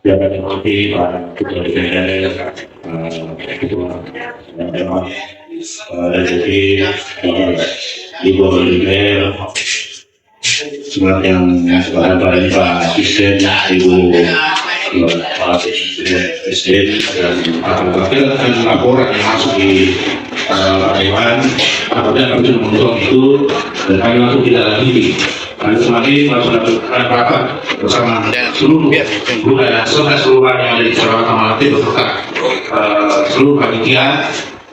yang nanti Pak Ketua DPR, Ketua Dewan, dan juga Ibu DPR, semua yang Pak Asisten, Ibu Pak Presiden, dan akan laporan yang masuk di Dewan, apabila kami sudah menonton itu, dan kami langsung tidak lagi. Kami semakin melaksanakan rapat bersama seluruh seluruh yang ada di Sarawak Malate beserta seluruh panitia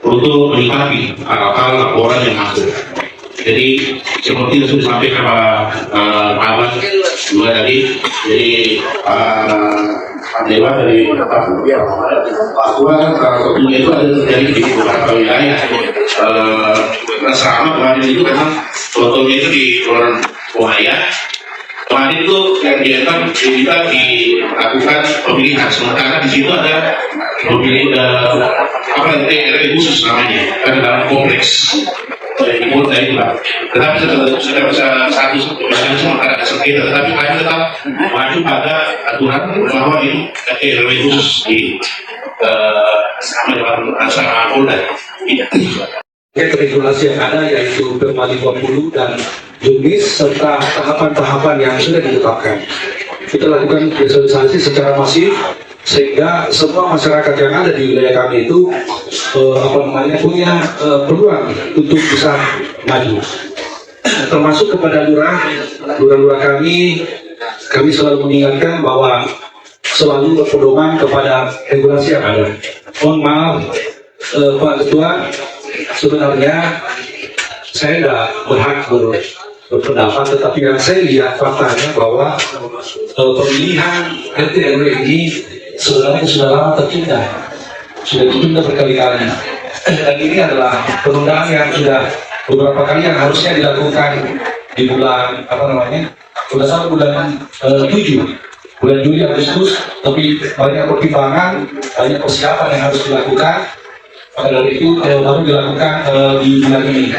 untuk menyikapi hal-hal laporan yang masuk. Jadi seperti yang sudah disampaikan Pak juga tadi, jadi Pak Dewa dari bahwa tentunya itu ada terjadi di beberapa wilayah. Selama kemarin itu memang fotonya itu di luar Buaya. Kemarin itu kegiatan kita dilakukan pemilihan, sementara di situ ada TRW khusus namanya, ada dalam kompleks di kota itu lah. Tetapi setelah satu ada sengketa, tetapi kami tetap maju pada aturan bahwa ini TRW khusus di sama Polda. Regulasi yang ada yaitu Perma 50 dan Jungis serta tahapan-tahapan yang sudah ditetapkan. Kita lakukan sosialisasi secara masif sehingga semua masyarakat yang ada di wilayah kami itu punya peluang untuk bisa maju. Termasuk kepada lurah kami selalu mengingatkan bahwa selalu berpedoman kepada regulasi yang ada. Mohon maaf Pak Ketua, sebenarnya saya tidak berhak berpendapat, tetapi yang saya lihat faktanya bahwa pemilihan RT RW ini sebenarnya sudah lama tertunda berkali-kali, dan ini adalah penundaan yang sudah beberapa kali yang harusnya dilakukan di bulan sudah sampai bulan 7, bulan Juli Agustus, tapi banyak pertimbangan, banyak persiapan yang harus dilakukan. Pada dari itu baru dilakukan di bulan ini.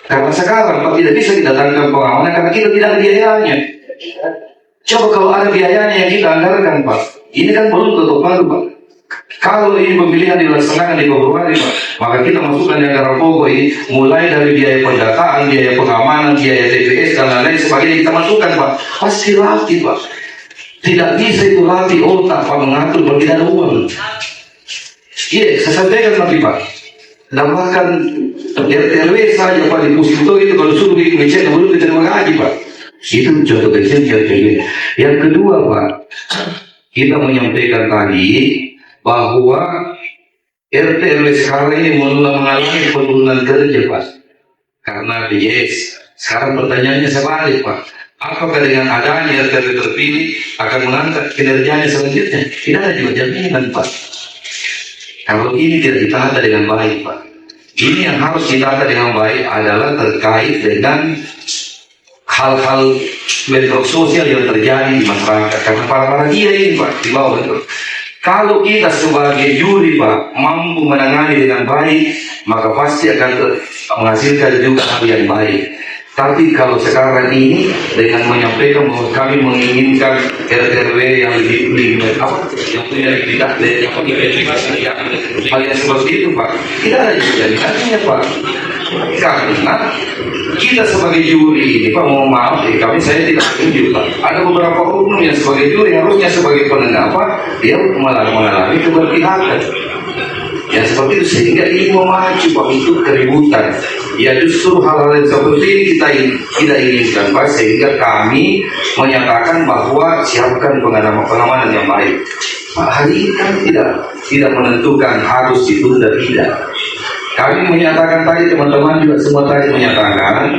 Karena sekarang Pak tidak bisa didatangkan pengamanan karena kita tidak ada biayanya. Coba kalau ada biayanya yang kita anggarkan Pak, ini kan belum tutup baru Pak. Kalau ini pemilihan dilaksanakan di Februari Pak, maka kita masukkan di anggaran pokok ini mulai dari biaya pendataan, biaya pengamanan, biaya TPS dan lain-lain sebagainya kita masukkan Pak. Pasti latih Pak. Tidak bisa itu latih otak Pak mengatur kalau tidak ada uang. Iya, saya sampaikan tadi Pak. Dan bahkan RTRW saja Pak di Pusito itu kalau suruh ngecek belum diterima gaji Pak. Itu contoh kecil RTRW. Yang kedua Pak, kita menyampaikan tadi bahwa RTRW sekarang ini mengalami penurunan kerja Pak. Karena yes, sekarang pertanyaannya sebalik Pak. Apakah dengan adanya RTRW terpilih akan mengangkat kinerjanya selanjutnya? Tidak ada juga jaminan Pak. Kalau ini tidak ditata dengan baik Pak, ini yang harus ditata dengan baik adalah terkait dengan hal-hal bentrok sosial yang terjadi di masyarakat. Karena para dia ini Pak di bawah itu. Kalau kita sebagai juri Pak mampu menangani dengan baik, maka pasti akan menghasilkan juga hal yang baik. Tapi kalau sekarang ini dengan menyampaikan bahwa kami menginginkan RTRW yang lebih yang punya tidak hal yang seperti itu Pak, tidak ada jaminannya Pak. Karena kita sebagai juri ini Pak, mohon maaf saya tidak setuju Pak. Ada beberapa oknum yang sebagai juri harusnya sebagai penengah Pak, dia malah mengalami keberpihakan. Ya seperti itu sehingga ini memacu Pak untuk keributan. Ya justru hal-hal yang seperti ini kita tidak inginkan Pak, sehingga kami menyatakan bahwa siapkan pengamanan yang baik. Pak, hari ini kan tidak menentukan harus ditunda, tidak. Kami menyatakan tadi, teman-teman juga semua tadi menyatakan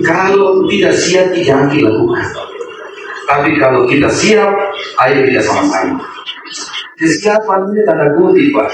kalau tidak siap jangan dilakukan. Tapi kalau kita siap, ayo kita sama-sama. Kesiapan ini tanda kutip Pak.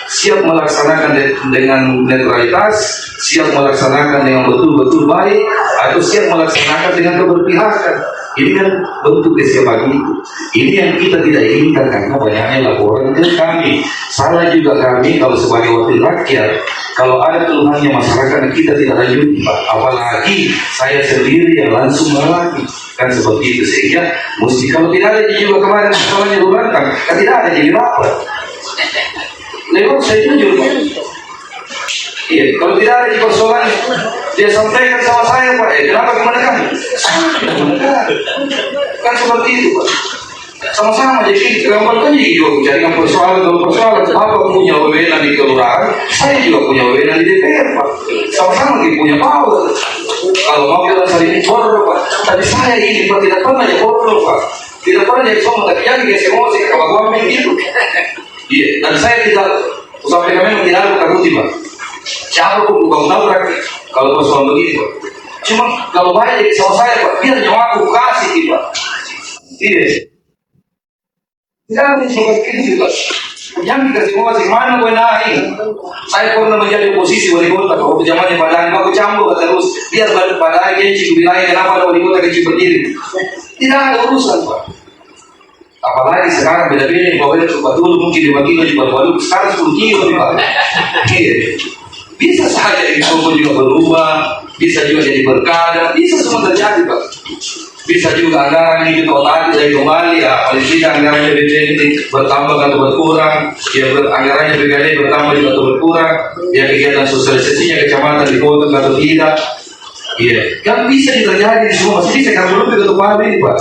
Siap melaksanakan dengan netralitas, siap melaksanakan dengan betul-betul baik, atau siap melaksanakan dengan keberpihakan. Ini kan bentuk kesiapan itu. Ini yang kita tidak inginkan karena banyaknya laporan ke kami. Salah juga kami kalau sebagai wakil rakyat, kalau ada keluhannya masyarakat dan kita tidak lanjut, apalagi saya sendiri yang langsung melaki kan seperti itu. Sehingga mesti kalau tidak ada juga kemarin masalahnya bukan kan tidak ada jadi rapat. Lewat saya jujur. Iya, kalau tidak ada di persoalan dia sampaikan sama saya, Pak, kenapa kemenekan? Kan seperti itu, Pak. Sama-sama, jadi gambarkan juga jadikan persoalan apa punya wewenang di kelurahan, saya juga punya wewenang di DPR, Pak. Sama-sama kita punya power. Kalau mau kita saling bodoh, Pak. Tapi saya ini, Pak, tidak pernah jadi bodoh, Pak. Tidak pernah jadi sombong, tapi jadi guys emosi kebaguan begitu. Iya, dan saya tidak sampai kami tidak ada takuti, Pak. Siapa pun bukan tahu kan kalau persoalan begitu. Cuma kalau banyak jadi sama saya, Pak, biar nyawa aku kasih, Pak. Iya. Tidak ada seperti itu, Pak. Yang dikasih masing mana gue naik. Saya pernah menjadi oposisi wali kota. Kalau zamannya Padang, aku campur terus. Biar Padang kenci wilayah kenapa ada wali kota kecil berdiri. Tidak ada urusan, Pak. Apalagi sekarang beda-beda. Kalau beda coba dulu mungkin 5 kilo juga dulu. Sekarang 10 kilo, Pak. Iya. Bisa saja itu juga berubah, bisa juga jadi berkah, bisa semua terjadi, Pak. Bisa juga anggaran ini ditotal dari kembali, ya paling tidak anggarannya BPN ini bertambah atau berkurang, ya anggarannya BKD bertambah juga atau berkurang, ya kegiatan sosialisasinya kecamatan di kota atau tidak, iya, kan bisa terjadi semua, masih bisa kan belum kita tahu ini, Pak.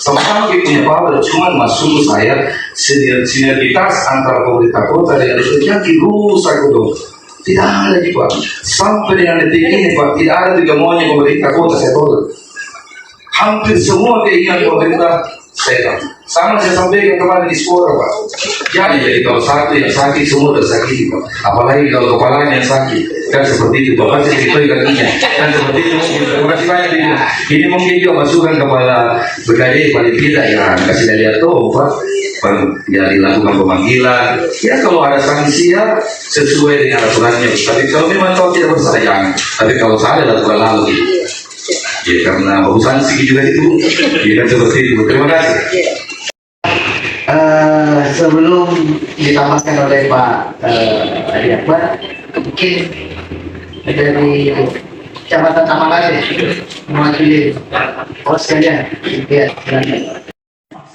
Sama-sama kita punya power, cuma maksud saya sinergitas antara pemerintah kota dengan desa jadi rusak dong. Tidak ada juga sampai dengan detik ini, Pak, tidak ada juga maunya pemerintah kota saya tahu. Hampir semua keinginan pemerintah saya tahu. Sama saya sampaikan kemarin di sekolah, Pak. Jadi kalau satu yang sakit semua sudah sakit, Pak. Apalagi kalau kepalanya yang sakit, kan seperti itu. Bapak saya diketahui kakinya, kan seperti itu mungkin. Terima kasih banyak ini. Ini mungkin juga masukan kepada BKD paling tidak ya kasih lihat tuh, Pak. Ya dilakukan pemanggilan. Ya kalau ada sanksi ya sesuai dengan aturannya. Tapi kalau memang tahu tidak bersalah jangan. Tapi kalau salah lakukan lalu gitu. Ya karena baru sanksi juga itu. Ya kan seperti itu. Terima kasih. Sebelum ditambahkan oleh Pak Adi Akbar, mungkin dari Kecamatan Tamalate mewakili pos sekalian. Ya, silakan.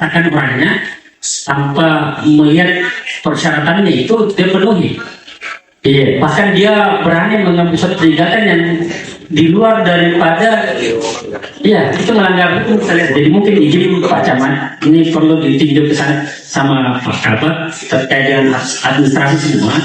Akan banyak tanpa melihat persyaratannya itu dia penuhi. Iya, bahkan dia berani mengambil suatu kegiatan yang di luar daripada, ya itu melanggar hukum saya. Jadi mungkin izin Pak Camat ini perlu ditinjau ke sana sama Pak Kabak terkait dengan administrasi semua.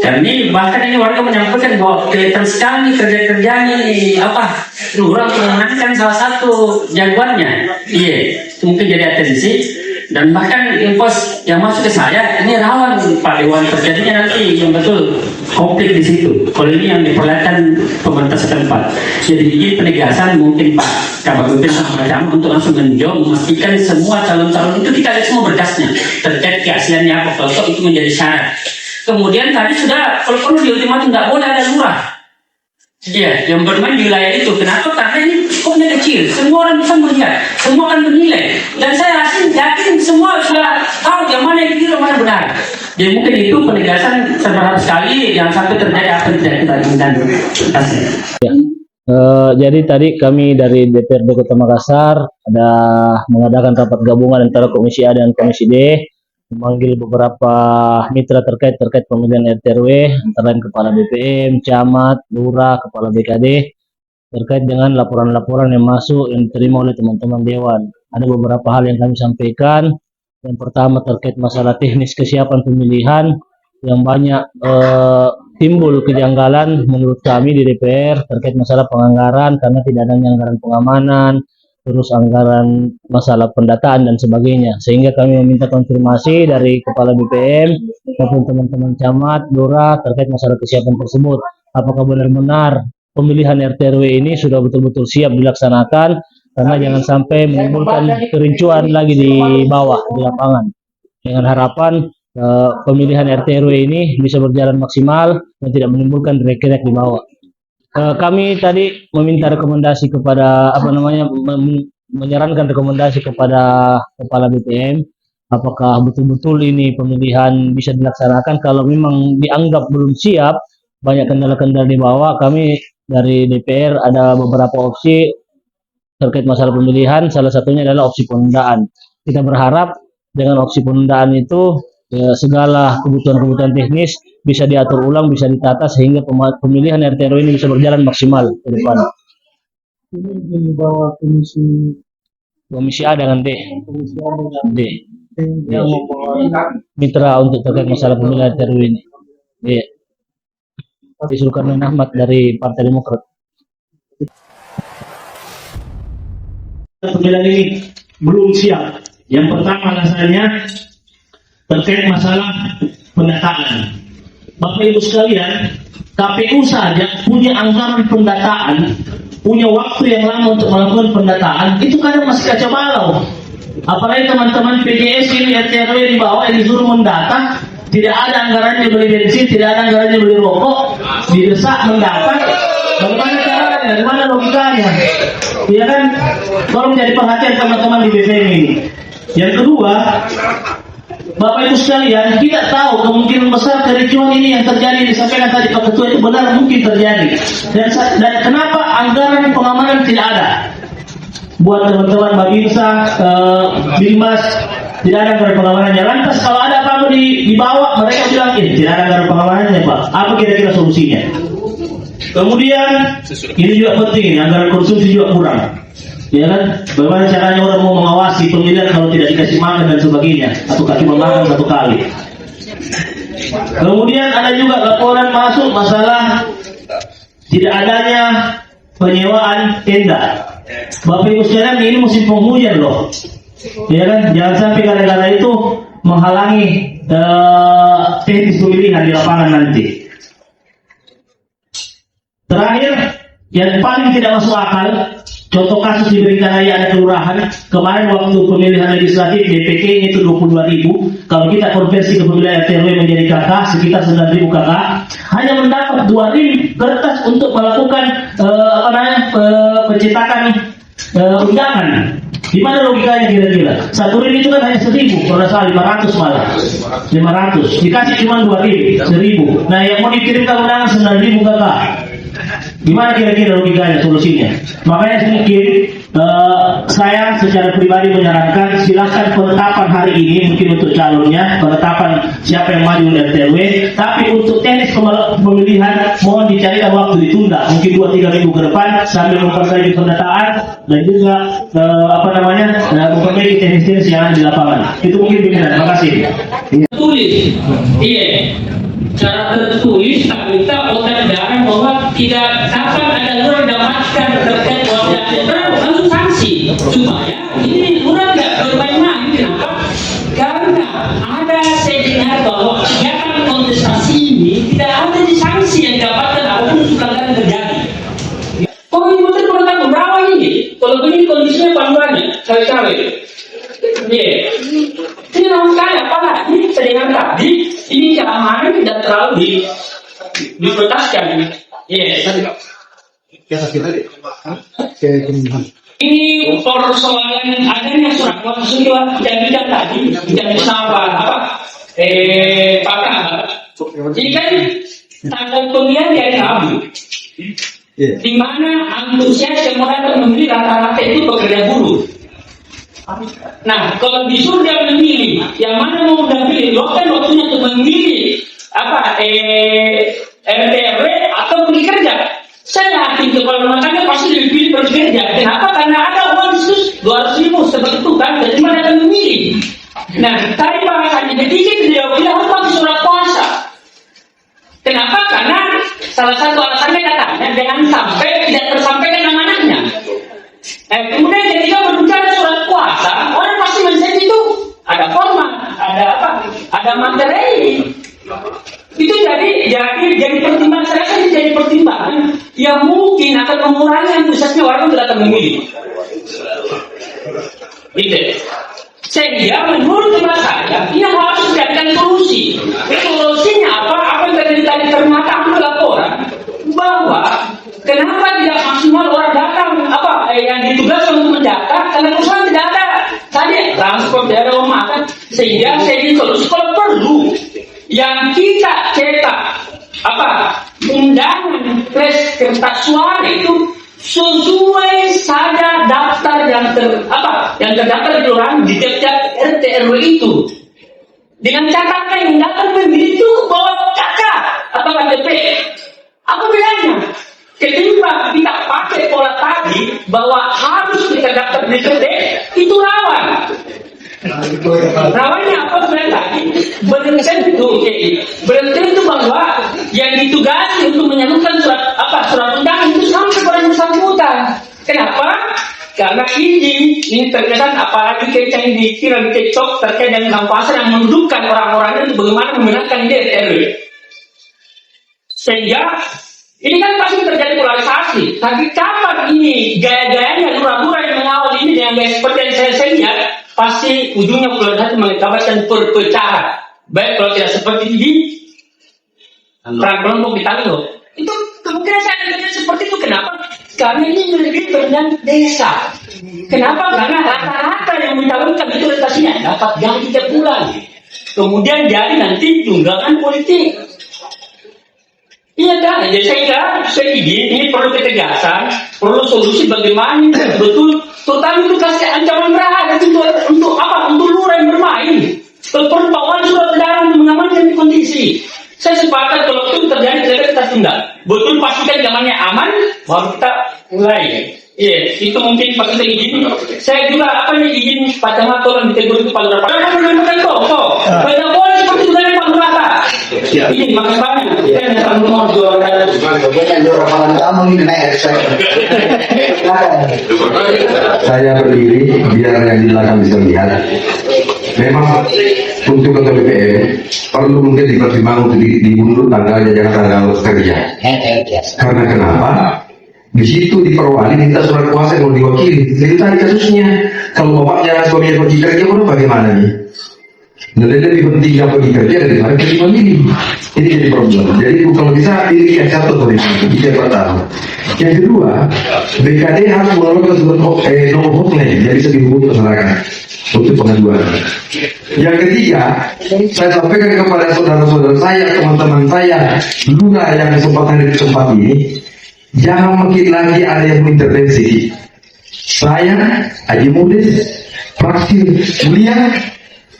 Dan ini bahkan ini warga menyampaikan bahwa kelihatan sekali kerja-kerjanya ini apa lurah memenangkan salah satu jagoannya. Iya, itu mungkin jadi atensi. Dan bahkan infos yang masuk ke saya ini rawan Pak Dewan terjadinya nanti yang betul konflik di situ. Kalau ini yang diperlihatkan pemerintah setempat. Jadi ini penegasan mungkin Pak Kabak Bupin sama Pak Camat untuk langsung meninjau memastikan semua calon-calon itu kita lihat semua berkasnya terkait keasliannya apa. Kalau itu menjadi syarat. Kemudian tadi sudah kalau perlu di ultimatum nggak boleh ada lurah. Iya, yang bermain di wilayah itu. Kenapa? Karena ini skopnya kecil. Semua orang bisa melihat, semua akan menilai. Dan saya yakin semua sudah tahu yang mana yang kira, mana benar. Jadi mungkin itu penegasan seberapa sekali yang sampai terjadi apa yang tidak kita inginkan. Terima kasih. Ya. Jadi tadi kami dari DPRD Kota Makassar ada mengadakan rapat gabungan antara Komisi A dan Komisi D, memanggil beberapa mitra terkait pemilihan RT/RW, antara lain Kepala BPM, Camat, Lurah, Kepala BKD, terkait dengan laporan-laporan yang masuk yang diterima oleh teman-teman Dewan. Ada beberapa hal yang kami sampaikan. Yang pertama terkait masalah teknis kesiapan pemilihan yang banyak timbul kejanggalan menurut kami di DPR terkait masalah penganggaran karena tidak adanya anggaran pengamanan, terus anggaran masalah pendataan dan sebagainya, sehingga kami meminta konfirmasi dari Kepala BPM maupun teman-teman Camat, Lurah terkait masalah kesiapan tersebut. Apakah benar-benar pemilihan RT/RW ini sudah betul-betul siap dilaksanakan, karena jangan sampai menimbulkan kerincuan lagi di bawah, di lapangan. Dengan harapan pemilihan RT/RW ini bisa berjalan maksimal dan tidak menimbulkan rek-rek di bawah. Kami tadi meminta rekomendasi kepada menyarankan rekomendasi kepada kepala BPM apakah betul-betul ini pemilihan bisa dilaksanakan. Kalau memang dianggap belum siap, banyak kendala-kendala di bawah, kami dari DPR ada beberapa opsi terkait masalah pemilihan. Salah satunya adalah opsi penundaan. Kita berharap dengan opsi penundaan itu segala kebutuhan-kebutuhan teknis bisa diatur ulang, bisa ditata sehingga pemilihan RT RW ini bisa berjalan maksimal ke depan. Ini di bawah Komisi A dengan D. D. yang membawa Mitra untuk terkait masalah pemilihan RT RW ini. Iya. Pak Zulkarnain Ahmad dari Partai Demokrat. Pemilihan ini belum siap. Yang pertama alasannya terkait masalah pendataan. Bapak Ibu sekalian, KPU saja punya anggaran pendataan, punya waktu yang lama untuk melakukan pendataan, itu kadang masih kacau balau. Apalagi teman-teman PJS ini RT RW di bawah yang disuruh mendata, tidak ada anggarannya beli bensin, tidak ada anggarannya beli rokok, didesak mendata. Bagaimana caranya? Dari mana logikanya? Ya kan? Tolong jadi perhatian teman-teman di BPM ini. Yang kedua, Bapak Ibu sekalian, tidak tahu kemungkinan besar kericuhan ini yang terjadi disampaikan tadi Pak Ketua itu benar mungkin terjadi. Dan kenapa anggaran pengamanan tidak ada? Buat teman-teman Babinsa, Bimas, tidak ada anggaran pengamanannya. Lantas kalau ada apa-apa dibawa, mereka bilang tidak ada anggaran pengamanannya Pak. Apa kira-kira solusinya? Kemudian ini juga penting, anggaran konsumsi juga kurang. Ya kan? Bagaimana caranya orang mau mengawasi pemilihan kalau tidak dikasih makan dan sebagainya, atau cuma makan satu kali. Kemudian ada juga laporan masuk masalah tidak adanya penyewaan tenda. Bapak Ibu sekalian, ini musim penghujan loh. Ya kan? Jangan sampai gara-gara itu menghalangi teknis pemilihan di lapangan nanti. Terakhir, yang paling tidak masuk akal, contoh kasus di Berikanaya ada kelurahan, kemarin waktu pemilihan legislatif DPT-nya itu 22.000, kalau kita konversi ke pemilihan RT RW menjadi KK, sekitar 9.000 KK, hanya mendapat 2 kertas untuk melakukan pencetakan undangan. Di mana logikanya kira-kira? 1 rim itu kan hanya 1.000, kalau salah 500 malah. 500, dikasih cuma 2 1.000. Nah yang mau dikirimkan undangan 9.000 KK. Gimana kira-kira logikanya, solusinya? Makanya mungkin saya secara pribadi menyarankan silakan penetapan hari ini mungkin untuk calonnya, penetapan siapa yang maju dari RW, tapi untuk teknis pemilihan mohon dicarikan waktu ditunda mungkin 2-3 minggu ke depan sambil memperbaiki pendataan dan juga memperbaiki teknis-teknis yang ada di lapangan. Itu mungkin pimpinan. Terima kasih. Tulis, iya. Cara tertulis tak minta otak darah bahwa tidak dapat ada lurah dapatkan terkait bahwa langsung sanksi supaya ini lurah tidak bermain-main. Kenapa? Karena ada saya dengar bahwa kegiatan kontestasi ini tidak ada di sanksi yang dapatkan apapun pelanggaran terjadi. Komite bertanggung berapa ini? Kalau begini kondisinya panduannya cawe-cawe. Iya. Ini orang kaya apalagi sedangkan tadi ini keamanan tidak terlalu dipertaskan. Iya. Ini persoalan adanya surat sudah dijadikan tadi tidak bisa Jadi kan tanggal pemilihan dari Rabu. Di mana antusias yang mau datang memilih rata-rata itu pekerja buruh. Nah, kalau disuruh dia memilih, yang mana mau dia pilih? Lo kan waktunya untuk memilih RT RW atau pergi kerja. Saya yakin kepala rumah tangga pasti lebih pilih pergi kerja. Kenapa? Karena ada uang khusus 200.000 seperti itu kan, jadi mana akan memilih. Nah, tadi bahasannya ketika dia bilang harus pakai surat kuasa. Kenapa? Karena salah satu alasannya katanya jangan sampai tidak tersampaikan amanahnya. Kemudian ketika berbicara surat kuasa, orang pasti menjadi itu ada format, ada materi. Itu jadi pertimbangan saya kan jadi pertimbangan yang mungkin akan mengurangi antusiasnya orang untuk datang memilih. Gitu. Sehingga menurut teman saya, ini harus dijadikan solusi. Solusinya apa? Apa yang tadi termata laporan bahwa kenapa tidak maksimal orang datang yang ditugaskan untuk mendata data karena perusahaan tidak ada tadi transport, tidak ada uang makan, sehingga saya ingin solusi kalau perlu yang kita cetak undangan flash kertas suara itu sesuai saja daftar yang terdaftar di kelurahan di tiap-tiap RT RW itu, dengan catatan yang datang pemilih itu bawa KK atau KTP. Apa bedanya? Ketika kita pakai pola tadi bahwa harus kita daftar di DPD, itu rawan. Rawannya apa sebenarnya? Belum tentu bahwa yang ditugasi untuk menyalurkan surat undangan itu sampai kepada yang bersangkutan. Kenapa? Karena ini terkesan apalagi kayak yang viral di TikTok terkait dengan pasar yang menundukkan orang-orang itu bagaimana memenangkan dia RW. Sehingga ini kan pasti terjadi polarisasi. Tapi kapan ini gaya-gayanya lurah-lurah yang mengawal ini dengan gaya seperti yang saya lihat, pasti ujungnya polarisasi mengakibatkan perpecahan. Baik kalau tidak seperti ini, perang kelompok di Tangguh. Itu kemungkinan saya akan seperti itu. Kenapa? Karena ini menjadi berjalan desa. Kenapa? Karena rata-rata yang mencalonkan itu rotasinya dapat gaji tiap bulan. Kemudian jadi nanti tunggangan politik. Iya kan? Jadi saya ingin ini perlu ketegasan, perlu solusi bagaimana betul. Terutama itu kasih ancaman berat untuk apa? Untuk lurah yang bermain. Perlu bawaan sudah berdarah untuk mengamankan kondisi. Saya sepakat kalau itu terjadi kita tunda. Betul pastikan zamannya aman, baru kita mulai. Iya, itu mungkin Pak kita izin. Saya juga izin Pak Camat tolong ditegur itu Pak Lurah. Karena menemukan kok. Banyak boleh seperti itu dari Pak Lurah. Ini makin banyak. Saya datang nomor juara. Kamu ini naik Saya berdiri biar yang di belakang bisa lihat. Memang untuk ketua BPM perlu mungkin dipertimbangkan untuk diundur tanggalnya, jangan tanggal kerja. Karena kenapa? Di situ di Perwali minta surat kuasa yang mau diwakili. Jadi tadi kasusnya, kalau bapaknya suaminya pergi kerja, bagaimana nih? Dan lebih penting yang pergi kerja daripada pergi memilih. Ini jadi problem. Jadi kalau bisa pilih yang satu tadi itu yang pertama. Yang kedua, BKD harus mengeluarkan nomor hotline jadi sedih hubungan masyarakat untuk pengaduan. Yang ketiga, saya sampaikan kepada saudara-saudara saya, teman-teman saya, lurah yang kesempatan di tempat ini, jangan makin lagi ada yang mengintervensi. Saya, Haji Mudis, fraksi mulia,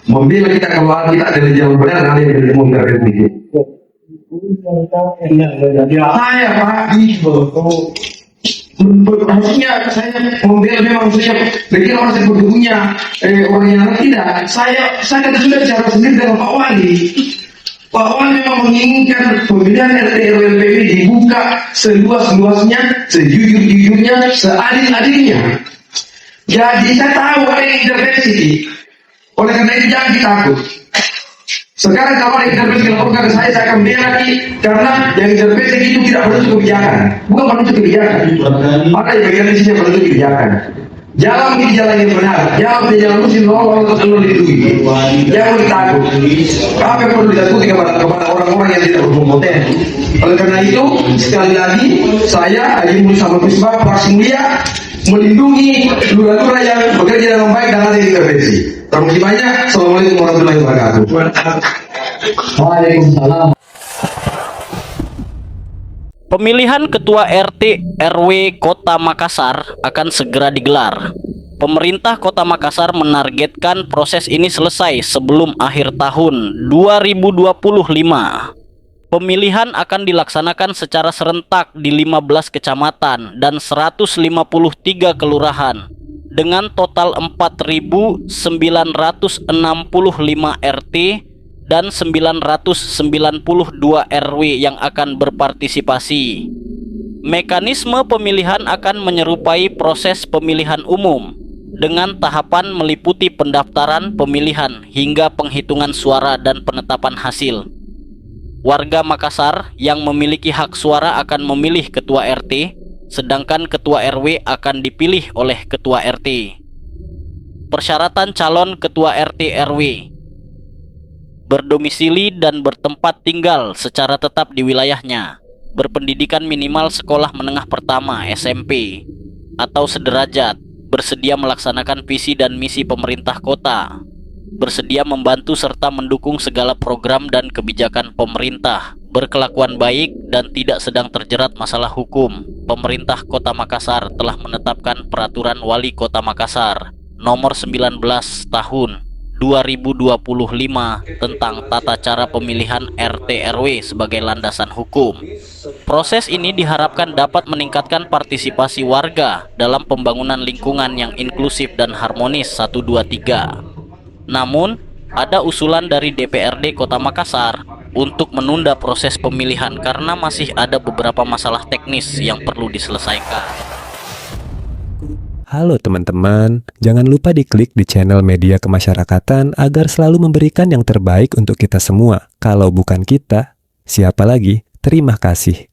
membela kita keluar, kita dari jalan benar, ada yang mengintervensi. Saya Pak harusnya saya membela memang saya bikin orang seperti punya orang yang tidak. Saya sudah bicara sendiri dengan Pak Wali. Pak Wali memang menginginkan pemilihan RT RW LPW dibuka seluas-luasnya, sejujur-jujurnya, seadil-adilnya. Jadi saya tahu ada yang intervensi. Oleh karena itu jangan takut. Sekarang kalau ada intervensi dilakukan ke saya akan bela lagi karena yang intervensi itu tidak menutup kebijakan, bukan menutup kebijakan. Maka yang bagian isinya menutup kebijakan. Jalan di jalan yang benar, jalan di jalan lurus orang perlu dilindungi. Jangan ditakut. Apa yang perlu ditakuti kepada orang-orang yang tidak berkompeten. Oleh karena itu sekali lagi saya Haji Mudis Ahmad Misbah fraksi mulia melindungi lurah-lurah yang bekerja dengan baik dan ada intervensi. Terima kasih banyak. Assalamualaikum warahmatullahi wabarakatuh. Waalaikumsalam. Pemilihan Ketua RT RW Kota Makassar akan segera digelar. Pemerintah Kota Makassar menargetkan proses ini selesai sebelum akhir tahun 2025. Pemilihan akan dilaksanakan secara serentak di 15 kecamatan dan 153 kelurahan dengan total 4.965 RT dan 992 RW yang akan berpartisipasi. Mekanisme pemilihan akan menyerupai proses pemilihan umum dengan tahapan meliputi pendaftaran pemilihan hingga penghitungan suara dan penetapan hasil. Warga Makassar yang memiliki hak suara akan memilih ketua RT, sedangkan ketua RW akan dipilih oleh ketua RT. Persyaratan calon ketua RT RW: berdomisili dan bertempat tinggal secara tetap di wilayahnya, berpendidikan minimal sekolah menengah pertama SMP atau sederajat, bersedia melaksanakan visi dan misi pemerintah kota, bersedia membantu serta mendukung segala program dan kebijakan pemerintah, berkelakuan baik dan tidak sedang terjerat masalah hukum. Pemerintah Kota Makassar telah menetapkan Peraturan Wali Kota Makassar Nomor 19 Tahun 2025 tentang tata cara pemilihan RT/RW sebagai landasan hukum. Proses ini diharapkan dapat meningkatkan partisipasi warga dalam pembangunan lingkungan yang inklusif dan harmonis 1, 2, 3. Namun, ada usulan dari DPRD Kota Makassar untuk menunda proses pemilihan karena masih ada beberapa masalah teknis yang perlu diselesaikan. Halo teman-teman, jangan lupa diklik di channel Media Kemasyarakatan agar selalu memberikan yang terbaik untuk kita semua. Kalau bukan kita, siapa lagi? Terima kasih.